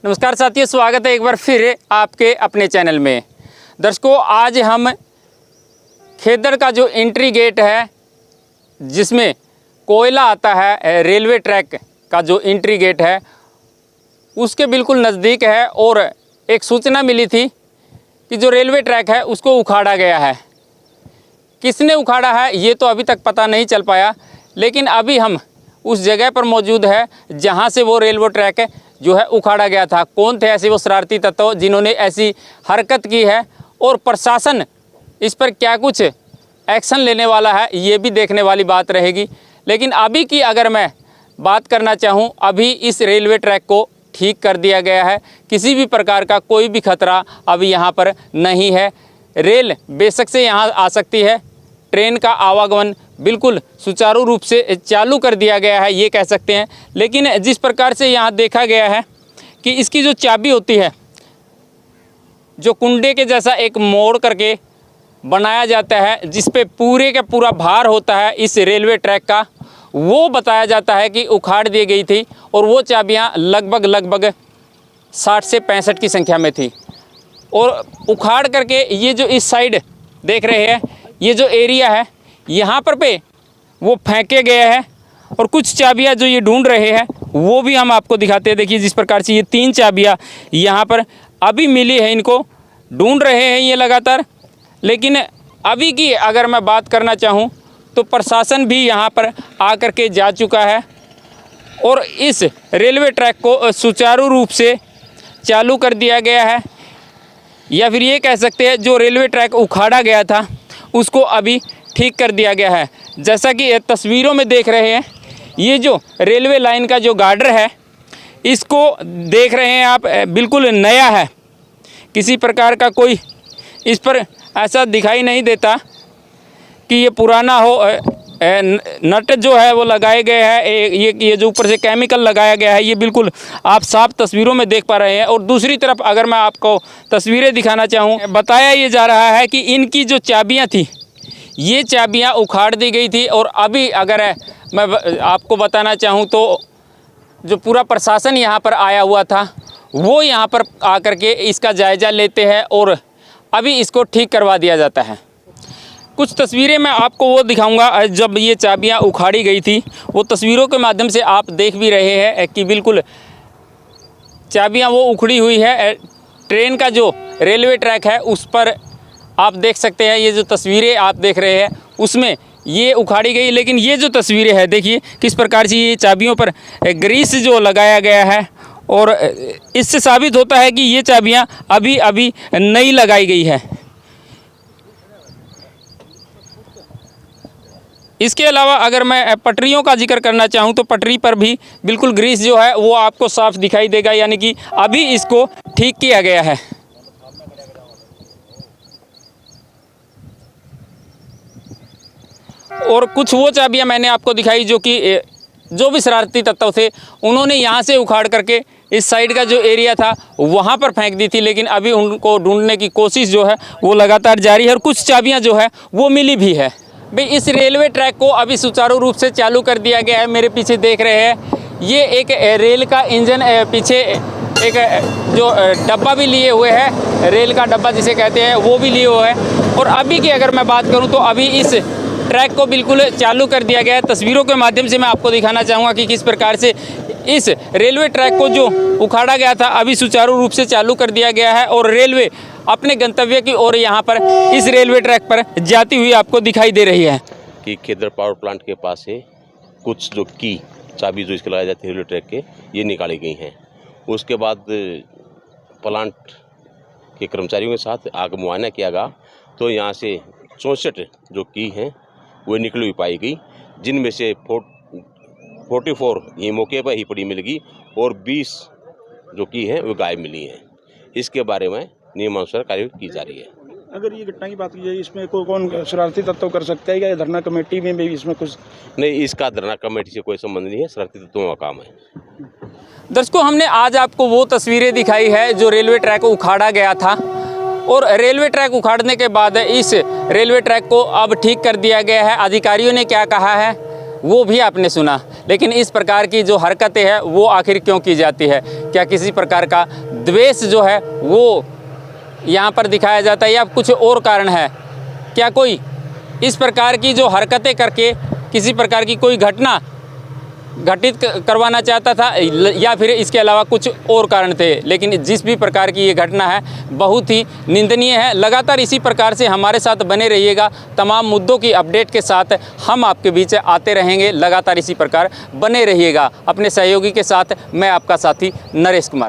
नमस्कार साथियों, स्वागत है एक बार फिर आपके अपने चैनल में। दर्शकों, आज हम खेदड़ का जो एंट्री गेट है जिसमें कोयला आता है, रेलवे ट्रैक का जो एंट्री गेट है उसके बिल्कुल नज़दीक है। और एक सूचना मिली थी कि जो रेलवे ट्रैक है उसको उखाड़ा गया है। किसने उखाड़ा है ये तो अभी तक पता नहीं चल पाया, लेकिन अभी हम उस जगह पर मौजूद है जहां से वो रेलवे ट्रैक जो है उखाड़ा गया था। कौन थे ऐसे वो शरारती तत्व जिन्होंने ऐसी हरकत की है और प्रशासन इस पर क्या कुछ एक्शन लेने वाला है ये भी देखने वाली बात रहेगी। लेकिन अभी की अगर मैं बात करना चाहूँ, अभी इस रेलवे ट्रैक को ठीक कर दिया गया है। किसी भी प्रकार का कोई भी खतरा अभी यहाँ पर नहीं है। रेल बेशक से यहाँ आ सकती है, ट्रेन का आवागमन बिल्कुल सुचारू रूप से चालू कर दिया गया है ये कह सकते हैं। लेकिन जिस प्रकार से यहाँ देखा गया है कि इसकी जो चाबी होती है, जो कुंडे के जैसा एक मोड़ करके बनाया जाता है जिस पे पूरे का पूरा भार होता है इस रेलवे ट्रैक का, वो बताया जाता है कि उखाड़ दी गई थी। और वो चाबियाँ लगभग 60 से 65 की संख्या में थी। और उखाड़ करके ये जो इस साइड देख रहे हैं, ये जो एरिया है यहाँ पर पे वो फेंके गए हैं। और कुछ चाबियाँ जो ये ढूंढ रहे हैं वो भी हम आपको दिखाते हैं। देखिए जिस प्रकार से ये 3 चाबियाँ यहाँ पर अभी मिली है, इनको ढूंढ रहे हैं ये लगातार। लेकिन अभी की अगर मैं बात करना चाहूँ तो प्रशासन भी यहाँ पर आकर के जा चुका है और इस रेलवे ट्रैक को सुचारू रूप से चालू कर दिया गया है। या फिर ये कह सकते हैं जो रेलवे ट्रैक उखाड़ा गया था उसको अभी ठीक कर दिया गया है। जैसा कि तस्वीरों में देख रहे हैं, ये जो रेलवे लाइन का जो गार्डर है इसको देख रहे हैं आप, बिल्कुल नया है। किसी प्रकार का कोई इस पर ऐसा दिखाई नहीं देता कि ये पुराना हो। नट जो है वो लगाए गए हैं, ये जो ऊपर से केमिकल लगाया गया है ये बिल्कुल आप साफ तस्वीरों में देख पा रहे हैं। और दूसरी तरफ अगर मैं आपको तस्वीरें दिखाना चाहूँ, बताया ये जा रहा है कि इनकी जो चाबियाँ थी ये चाबियाँ उखाड़ दी गई थी। और अभी अगर मैं आपको बताना चाहूँ तो जो पूरा प्रशासन यहाँ पर आया हुआ था वो यहाँ पर आकर के इसका जायज़ा लेते हैं और अभी इसको ठीक करवा दिया जाता है। कुछ तस्वीरें मैं आपको वो दिखाऊंगा जब ये चाबियाँ उखाड़ी गई थी। वो तस्वीरों के माध्यम से आप देख भी रहे हैं कि बिल्कुल चाबियाँ वो उखड़ी हुई है। ट्रेन का जो रेलवे ट्रैक है उस पर आप देख सकते हैं, ये जो तस्वीरें आप देख रहे हैं उसमें ये उखाड़ी गई। लेकिन ये जो तस्वीरें हैं देखिए किस प्रकार से ये चाबियों पर ग्रीस जो लगाया गया है और इससे साबित होता है कि ये चाबियां अभी नई लगाई गई है। इसके अलावा अगर मैं पटरियों का जिक्र करना चाहूँ तो पटरी पर भी बिल्कुल ग्रीस जो है वो आपको साफ दिखाई देगा, यानी कि अभी इसको ठीक किया गया है। और कुछ वो चाबियां मैंने आपको दिखाई जो कि जो भी शरारती तत्व थे उन्होंने यहाँ से उखाड़ करके इस साइड का जो एरिया था वहाँ पर फेंक दी थी। लेकिन अभी उनको ढूंढने की कोशिश जो है वो लगातार जारी है और कुछ चाबियाँ जो है वो मिली भी है। भाई इस रेलवे ट्रैक को अभी सुचारू रूप से चालू कर दिया गया है। मेरे पीछे देख रहे हैं ये एक रेल का इंजन, पीछे एक जो डब्बा भी लिए हुए है, रेल का डब्बा जिसे कहते हैं वो भी लिए हुए है। और अभी की अगर मैं बात करूँ तो अभी इस ट्रैक को बिल्कुल चालू कर दिया गया है। तस्वीरों के माध्यम से मैं आपको दिखाना चाहूँगा कि किस प्रकार से इस रेलवे ट्रैक को जो उखाड़ा गया था अभी सुचारू रूप से चालू कर दिया गया है और रेलवे अपने गंतव्य की ओर यहाँ पर इस रेलवे ट्रैक पर जाती हुई आपको दिखाई दे रही है। कि खेदड़ पावर प्लांट के पास से कुछ जो की चाबी जो इसके लगाई जाती है रेलवे ट्रैक के, ये निकाली गई हैं। उसके बाद प्लांट के कर्मचारियों के साथ आग मुआयना किया गया तो यहाँ से 64 जो की हैं वो निकली हुई पाई गई, जिनमें से 44 ये मौके पर ही पड़ी मिल गई और 20 जो की हैं वो गायब मिली हैं। इसके बारे में नियमानुसार कार्रवाई की जा रही है। अगर ये घटना की बात की जाए इसमें कौन शरारती तत्व कर सकता है या धरना कमेटी में भी इसमें कुछ नहीं, इसका धरना कमेटी से कोई संबंध नहीं है, शरारती तत्वों का काम है। दर्शकों, हमने आज आपको वो तस्वीरें दिखाई है जो रेलवे ट्रैक उखाड़ा गया था और रेलवे ट्रैक उखाड़ने के बाद इस रेलवे ट्रैक को अब ठीक कर दिया गया है। अधिकारियों ने क्या कहा है वो भी आपने सुना। लेकिन इस प्रकार की जो हरकतें हैं वो आखिर क्यों की जाती है? क्या किसी प्रकार का द्वेष जो है वो यहाँ पर दिखाया जाता है या कुछ और कारण है? क्या कोई इस प्रकार की जो हरकतें करके किसी प्रकार की कोई घटना घटित करवाना चाहता था या फिर इसके अलावा कुछ और कारण थे? लेकिन जिस भी प्रकार की ये घटना है बहुत ही निंदनीय है। लगातार इसी प्रकार से हमारे साथ बने रहिएगा। तमाम मुद्दों की अपडेट के साथ हम आपके बीच आते रहेंगे। लगातार इसी प्रकार बने रहिएगा अपने सहयोगी के साथ। मैं आपका साथी नरेश कुमार।